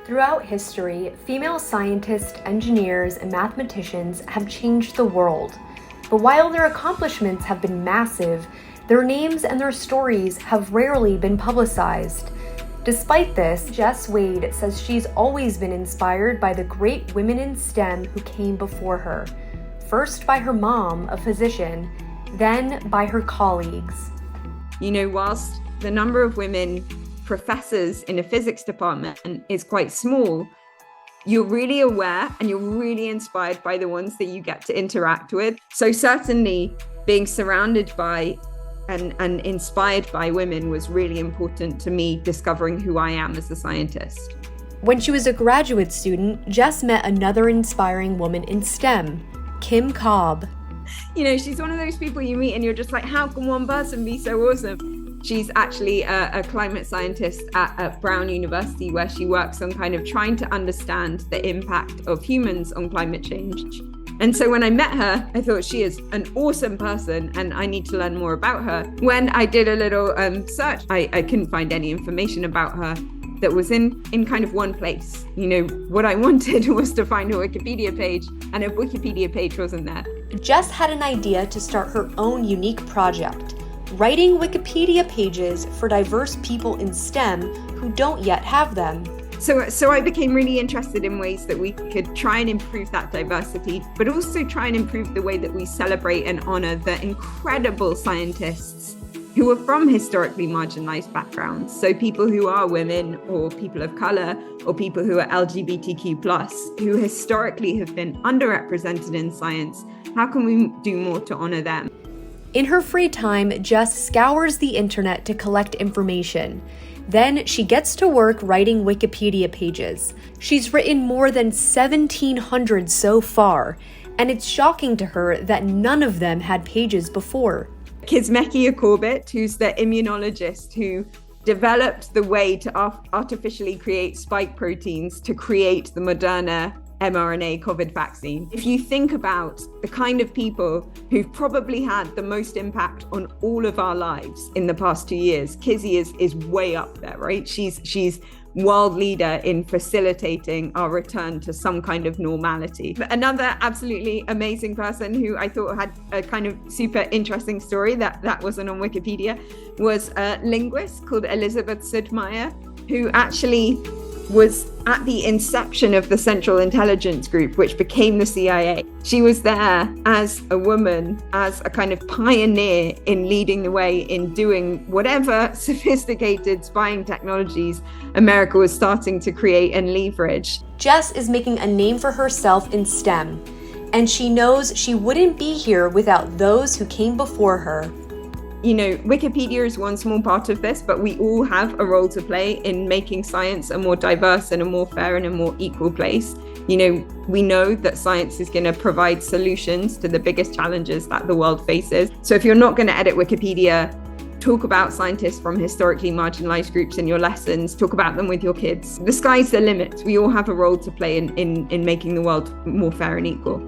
Throughout history, female scientists, engineers, and mathematicians have changed the world. But while their accomplishments have been massive, their names and their stories have rarely been publicized. Despite this, Jess Wade says she's always been inspired by the great women in STEM who came before her. First by her mom, a physician, then by her colleagues. You know, whilst the number of women professors in a physics department is quite small, you're really aware and you're really inspired by the ones that you get to interact with. So certainly being surrounded by and inspired by women was really important to me discovering who I am as a scientist. When she was a graduate student, Jess met another inspiring woman in STEM, Kim Cobb. You know, she's one of those people you meet and you're just like, how can one person be so awesome? She's actually a climate scientist at Brown University, where she works on kind of trying to understand the impact of humans on climate change. And so when I met her, I thought she is an awesome person and I need to learn more about her. When I did a little search, I couldn't find any information about her that was in kind of one place. You know, what I wanted was to find a Wikipedia page, and a Wikipedia page wasn't there. Jess had an idea to start her own unique project, writing Wikipedia pages for diverse people in STEM who don't yet have them. So I became really interested in ways that we could try and improve that diversity, but also try and improve the way that we celebrate and honor the incredible scientists who are from historically marginalized backgrounds. So people who are women or people of color or people who are LGBTQ+, who historically have been underrepresented in science. How can we do more to honor them? In her free time, Jess scours the internet to collect information. Then she gets to work writing Wikipedia pages. She's written more than 1,700 so far, and it's shocking to her that none of them had pages before. Kizzmekia Corbett, who's the immunologist who developed the way to artificially create spike proteins to create the Moderna mRNA COVID vaccine. If you think about the kind of people who've probably had the most impact on all of our lives in the past 2 years, Kizzy is way up there, right? She's world leader in facilitating our return to some kind of normality. But another absolutely amazing person who I thought had a kind of super interesting story that wasn't on Wikipedia was a linguist called Elizabeth Sudmeyer, who actually was at the inception of the Central Intelligence Group, which became the CIA. She was there as a woman, as a kind of pioneer in leading the way in doing whatever sophisticated spying technologies America was starting to create and leverage. Jess is making a name for herself in STEM, and she knows she wouldn't be here without those who came before her. You know, Wikipedia is one small part of this, but we all have a role to play in making science a more diverse and a more fair and a more equal place. You know, we know that science is going to provide solutions to the biggest challenges that the world faces. So if you're not going to edit Wikipedia, talk about scientists from historically marginalized groups in your lessons, talk about them with your kids. The sky's the limit. We all have a role to play in making the world more fair and equal.